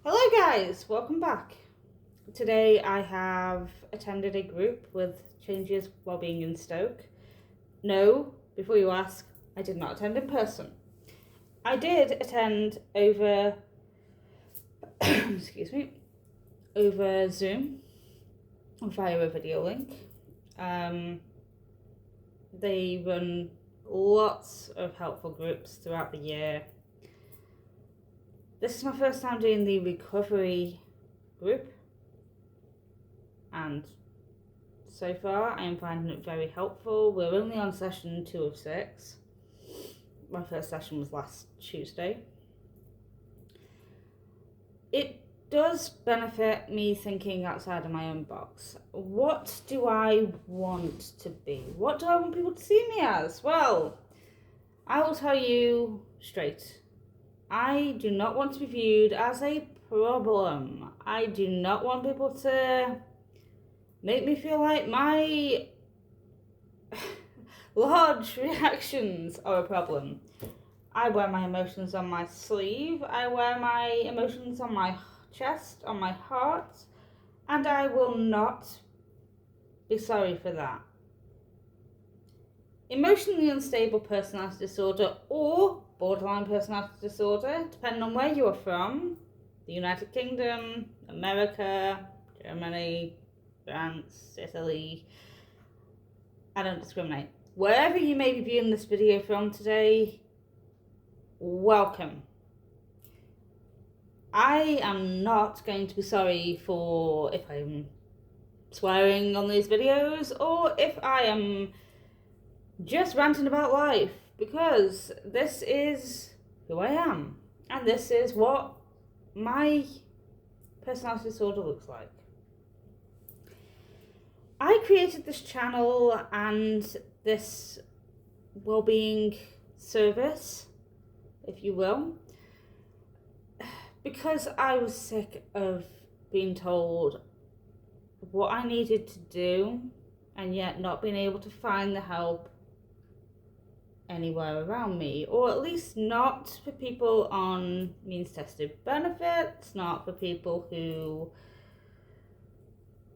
Hello guys, welcome back. Today I have attended a group with Changes Wellbeing in Stoke. No, before you ask, I did not attend in person. I did attend over over Zoom via a video link. They run lots of helpful groups throughout the year. This is my first time doing the recovery group, and so far I am finding it very helpful. We're only on session 2 of 6. My first session was last Tuesday. It does benefit me thinking outside of my own box. What do I want to be? What do I want people to see me as? Well, I will tell you straight. I do not want to be viewed as a problem. I do not want people to make me feel like my large reactions are a problem. I wear my emotions on my sleeve. I wear my emotions on my chest, on my heart, and I will not be sorry for that. Emotionally unstable personality disorder or borderline personality disorder, depending on where you are from, the United Kingdom, America, Germany, France, Italy, I don't discriminate. Wherever you may be viewing this video from today, welcome. I am not going to be sorry for if I'm swearing on these videos or if I am just ranting about life, because this is who I am and this is what my personality disorder looks like. I created this channel and this well-being service, if you will, because I was sick of being told what I needed to do and yet not being able to find the help anywhere around me, or at least not for people on means tested benefits, not for people who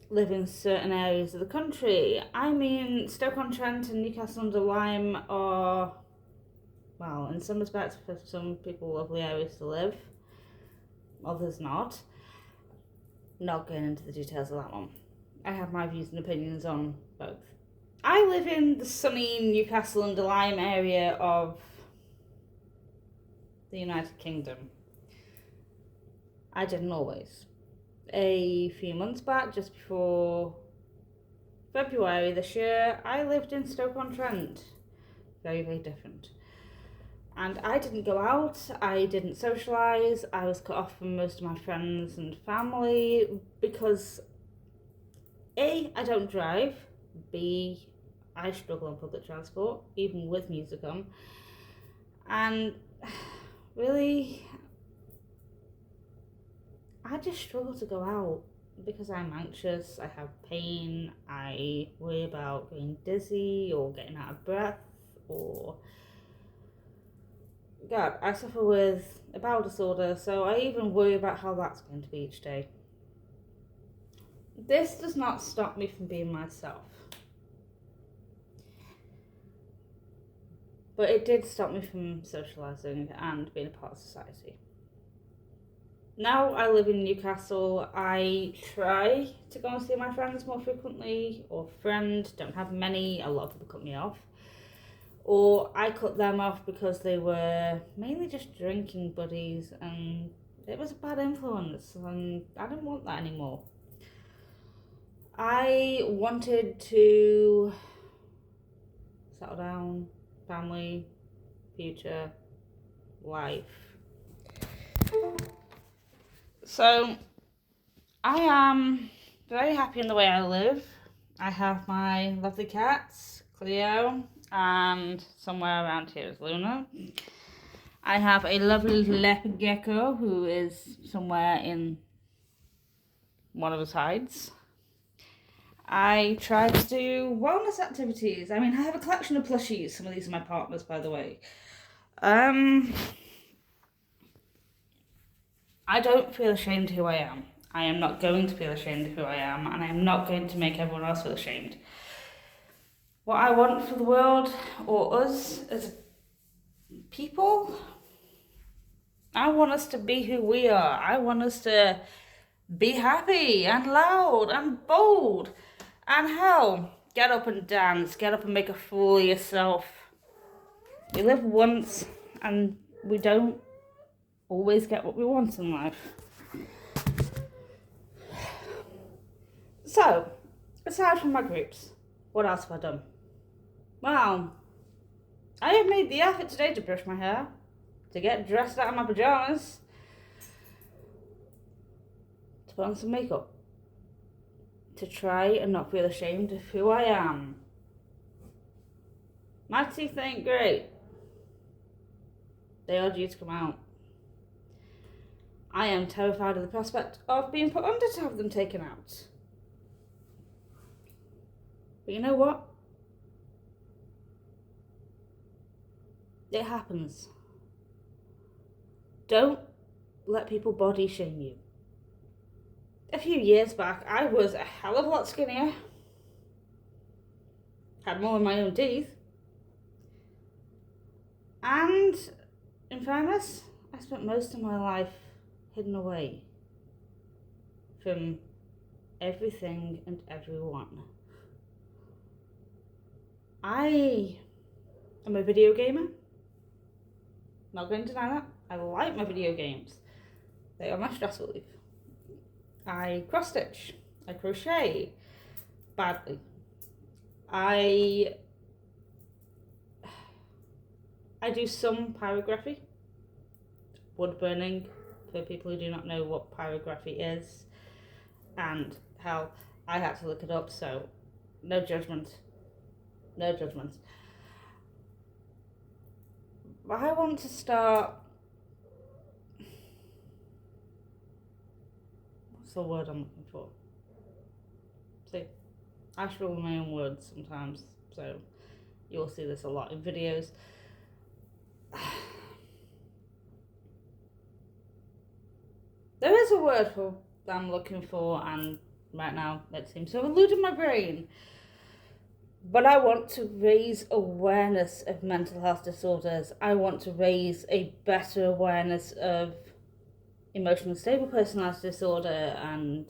live in certain areas of the country. I mean, Stoke-on-Trent and Newcastle-under-Lyme are, well, in some respects, for some people, lovely areas to live, others not. Not going into the details of that one. I have my views and opinions on both. I live in the sunny Newcastle-under-Lyme area of the United Kingdom. I didn't always. A few months back, just before February this year, I lived in Stoke-on-Trent. Very, very different. And I didn't go out, I didn't socialise, I was cut off from most of my friends and family because A, I don't drive, B, I struggle on public transport, even with music on, and really, I just struggle to go out because I'm anxious, I have pain, I worry about getting dizzy or getting out of breath, or God, I suffer with a bowel disorder, so I even worry about how that's going to be each day. This does not stop me from being myself. But it did stop me from socialising and being a part of society. Now I live in Newcastle, I try to go and see my friends more frequently, or don't have many, a lot of people cut me off. Or I cut them off because they were mainly just drinking buddies and it was a bad influence and I didn't want that anymore. I wanted to settle down, family, future, life. So I am very happy in the way I live. I have my lovely cats, Cleo, and somewhere around here is Luna. I have a lovely leopard gecko who is somewhere in one of the sides. I try to do wellness activities. I mean, I have a collection of plushies. Some of these are my partners, by the way. I don't feel ashamed of who I am. I am not going to feel ashamed of who I am, and I am not going to make everyone else feel ashamed. What I want for the world, or us as people, I want us to be who we are. I want us to be happy and loud and bold. And hell, get up and dance. Get up and make a fool of yourself. We live once and we don't always get what we want in life. So, aside from my groups, what else have I done? Well, I have made the effort today to brush my hair, to get dressed out of my pyjamas, to put on some makeup, to try and not feel ashamed of who I am. My teeth ain't great. They are due to come out. I am terrified of the prospect of being put under to have them taken out. But you know what? It happens. Don't let people body shame you. A few years back, I was a hell of a lot skinnier. Had more of my own teeth. And, in fairness, I spent most of my life hidden away from everything and everyone. I am a video gamer. Not going to deny that. I like my video games. They are my stress relief. I cross stitch. I crochet badly. I do some pyrography. Wood burning, for people who do not know what pyrography is. And hell, I had to look it up, so no judgment. No judgment. I want to start... What's the word I'm looking for? See, I struggle with my own words sometimes, so you'll see this a lot in videos. There is a word for that I'm looking for, and right now it seems to have eluded my brain. But I want to raise awareness of mental health disorders. I want to raise a better awareness of emotionally stable personality disorder and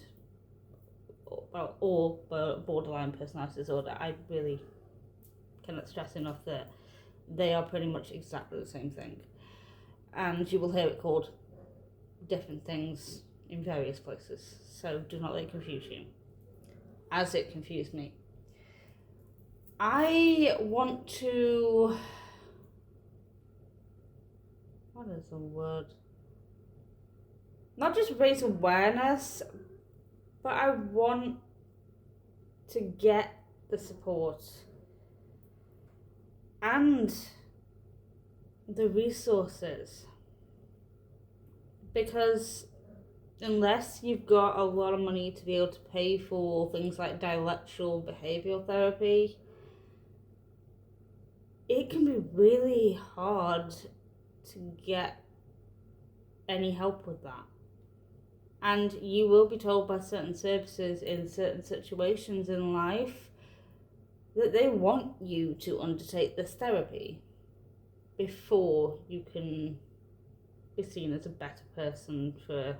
or borderline personality disorder. I really cannot stress enough that they are pretty much exactly the same thing. And you will hear it called different things in various places. So do not let it confuse you, as it confused me. I want to... What is the word? Not just raise awareness, but I want to get the support and the resources. Because unless you've got a lot of money to be able to pay for things like dialectical behavioural therapy, it can be really hard to get any help with that. And you will be told by certain services in certain situations in life that they want you to undertake this therapy before you can be seen as a better person for,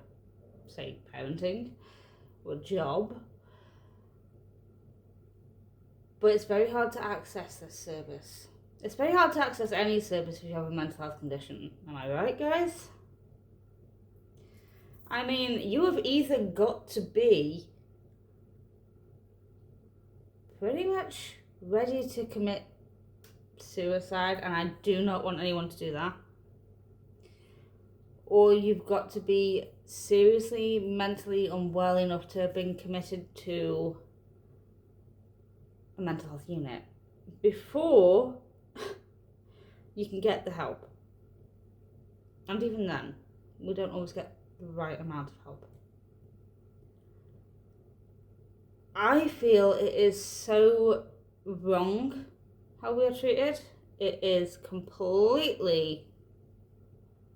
say, parenting or a job. But it's very hard to access this service. It's very hard to access any service if you have a mental health condition. Am I right, guys? I mean, you have either got to be pretty much ready to commit suicide, and I do not want anyone to do that, or you've got to be seriously mentally unwell enough to have been committed to a mental health unit before you can get the help. And even then, we don't always get the right amount of help. I feel it is so wrong how we are treated. It is completely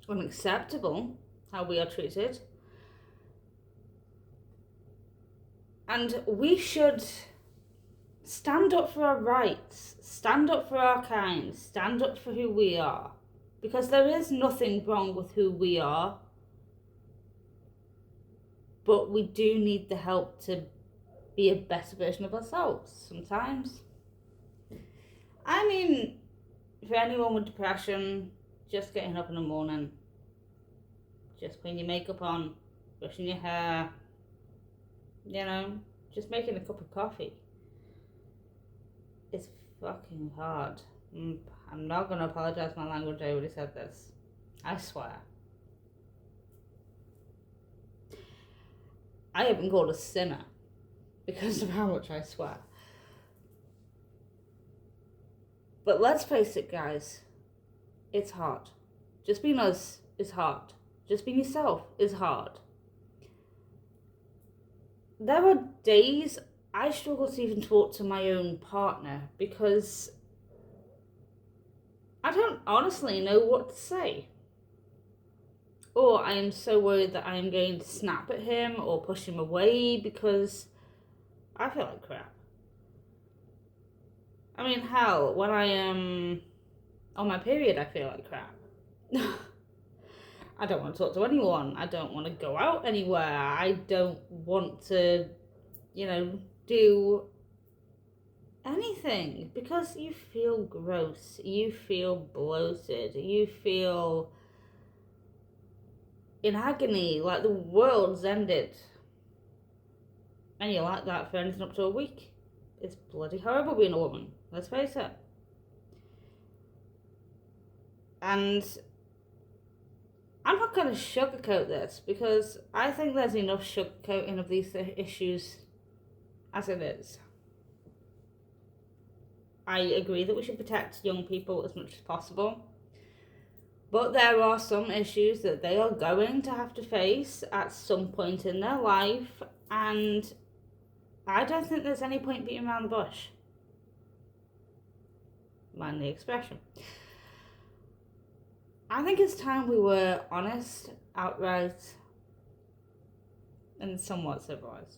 unacceptable how we are treated. And we should stand up for our rights, stand up for our kind, stand up for who we are. Because there is nothing wrong with who we are. But we do need the help to be a better version of ourselves sometimes. I mean, for anyone with depression, just getting up in the morning, just putting your makeup on, brushing your hair, just making a cup of coffee. It's fucking hard. I'm not going to apologise for my language, I already said this. I swear. I have been called a sinner because of how much I swear. But let's face it, guys. It's hard. Just being us is hard. Just being yourself is hard. There are days I struggle to even talk to my own partner because I don't honestly know what to say. Or I am so worried that I am going to snap at him or push him away because I feel like crap. I mean, hell, when I am on my period, I feel like crap. I don't want to talk to anyone. I don't want to go out anywhere. I don't want to, do anything because you feel gross. You feel bloated. You feel in agony, like the world's ended. And you're like that for anything up to a week. It's bloody horrible being a woman, let's face it. And I'm not going to sugarcoat this because I think there's enough sugarcoating of these issues as it is. I agree that we should protect young people as much as possible. But there are some issues that they are going to have to face at some point in their life, and I don't think there's any point beating around the bush. Mind the expression. I think it's time we were honest, outright, and somewhat civilized.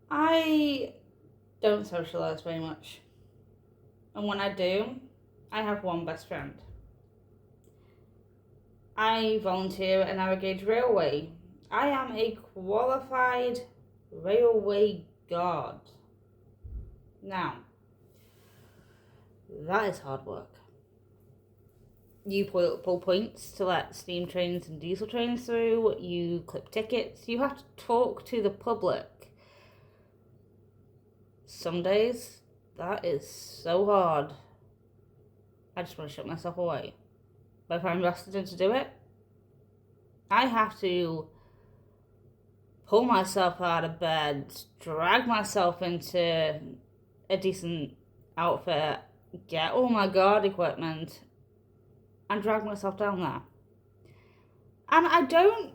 I don't socialise very much. And when I do, I have one best friend. I volunteer at narrow gauge railway. I am a qualified railway guard. Now, that is hard work. You pull points to let steam trains and diesel trains through. You clip tickets. You have to talk to the public. Some days, that is so hard. I just want to shut myself away. But if I'm rusted in to do it, I have to pull myself out of bed, drag myself into a decent outfit, get all my guard equipment, and drag myself down there. And I don't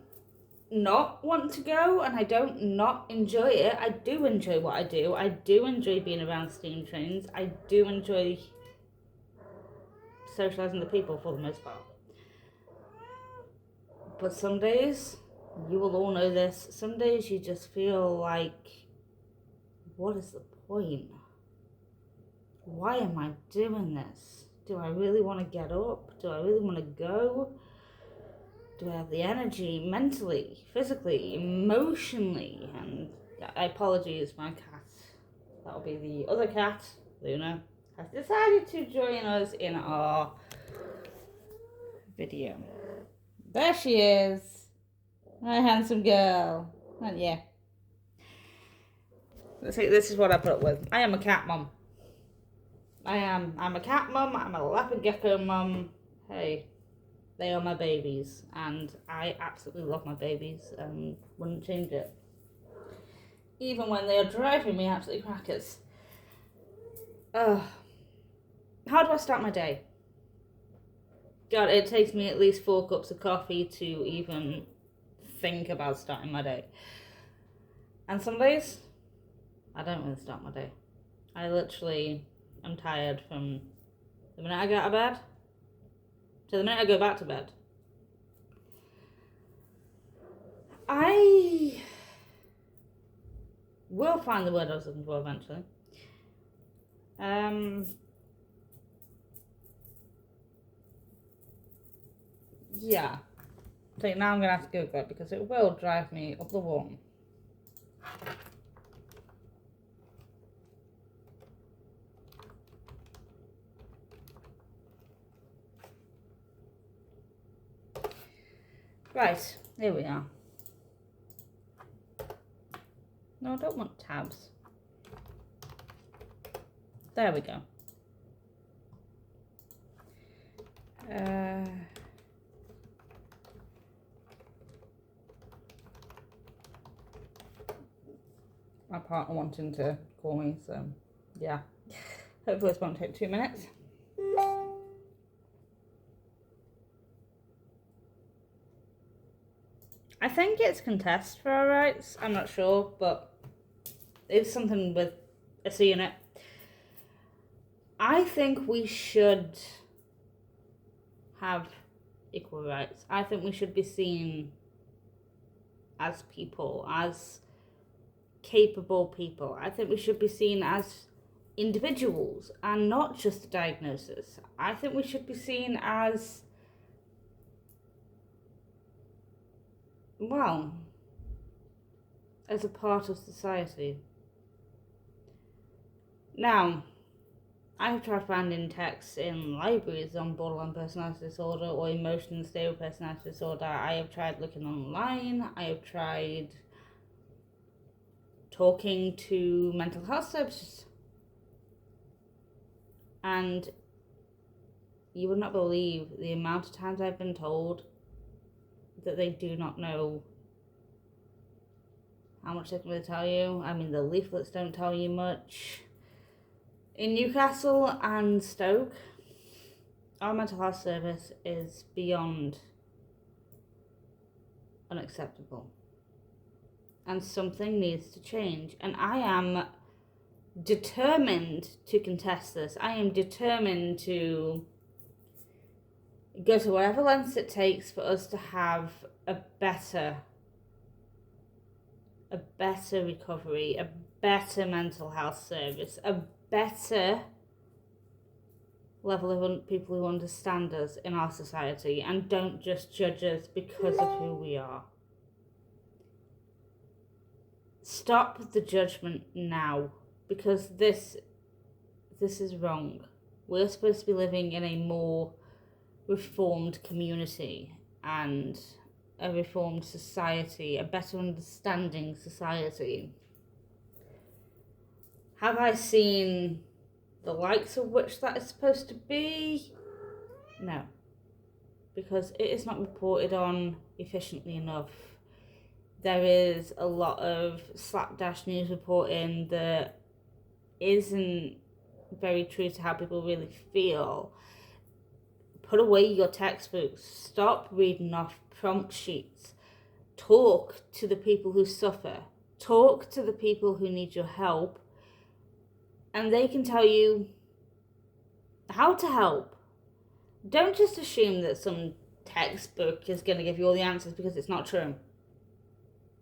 not want to go, and I don't not enjoy it. I do enjoy what I do. I do enjoy being around steam trains. I do enjoy socialising with people for the most part. But some days, you will all know this, some days you just feel like, what is the point? Why am I doing this? Do I really want to get up? Do I really want to go? Do I have the energy mentally, physically, emotionally? And I apologise, my cat, that'll be the other cat, Luna, has decided to join us in our video. There she is. My handsome girl. Aren't you? This is what I put up with. I am a cat mum. I'm a cat mum. I'm a leopard gecko mum. Hey, they are my babies. And I absolutely love my babies and wouldn't change it. Even when they are driving me absolutely crackers. How do I start my day? God, it takes me at least 4 cups of coffee to even think about starting my day. And some days, I don't really start my day. I literally am tired from the minute I get out of bed to the minute I go back to bed. I find the word I was looking for eventually. Yeah. So now I'm going to have to Google it because it will drive me up the wall. Right, here we are. No, I don't want tabs. There we go. My partner wanting to call me, so yeah. Hopefully this won't take 2 minutes. I think it's contest for our rights. I'm not sure, but it's something with a C in it. I think we should have equal rights. I think we should be seen as people, as capable people. I think we should be seen as individuals and not just a diagnosis. I think we should be seen as, well, as a part of society. Now, I have tried finding texts in libraries on borderline personality disorder or emotionally unstable personality disorder. I have tried looking online. I have tried talking to mental health services. And you would not believe the amount of times I've been told that they do not know how much they can really tell you. I mean, the leaflets don't tell you much. In Newcastle and Stoke, our mental health service is beyond unacceptable. And something needs to change. And I am determined to contest this. I am determined to go to whatever lengths it takes for us to have a better recovery, a better mental health service, a better level of people who understand us in our society and don't just judge us because of who we are. Stop the judgment now, because this is wrong. We're supposed to be living in a more reformed community and a reformed society, a better understanding society. Have I seen the likes of which that is supposed to be? No, because it is not reported on efficiently enough. There is a lot of slapdash news reporting that isn't very true to how people really feel. Put away your textbooks. Stop reading off prompt sheets. Talk to the people who suffer. Talk to the people who need your help. And they can tell you how to help. Don't just assume that some textbook is going to give you all the answers, because it's not true.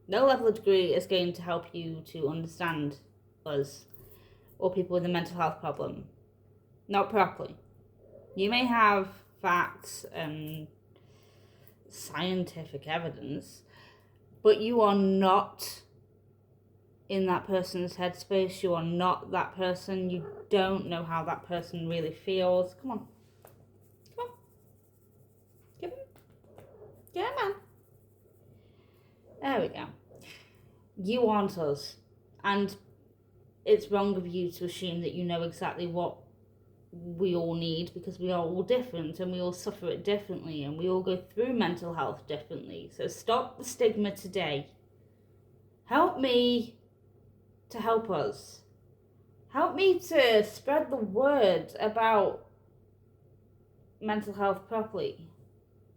No level of degree is going to help you to understand us or people with a mental health problem. Not properly. You may have facts and scientific evidence, but you are not in that person's headspace. You are not that person. You don't know how that person really feels. Come on. Come on. Get him. Get him, man. There we go. You aren't us. And it's wrong of you to assume that you know exactly what we all need, because we are all different and we all suffer it differently and we all go through mental health differently. So stop the stigma today. Help me to help us. Help me to spread the word about mental health properly,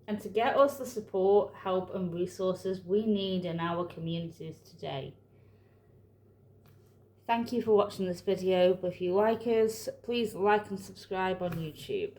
and to get us the support, help and resources we need in our communities today. Thank you for watching this video. If you like us, please like and subscribe on YouTube.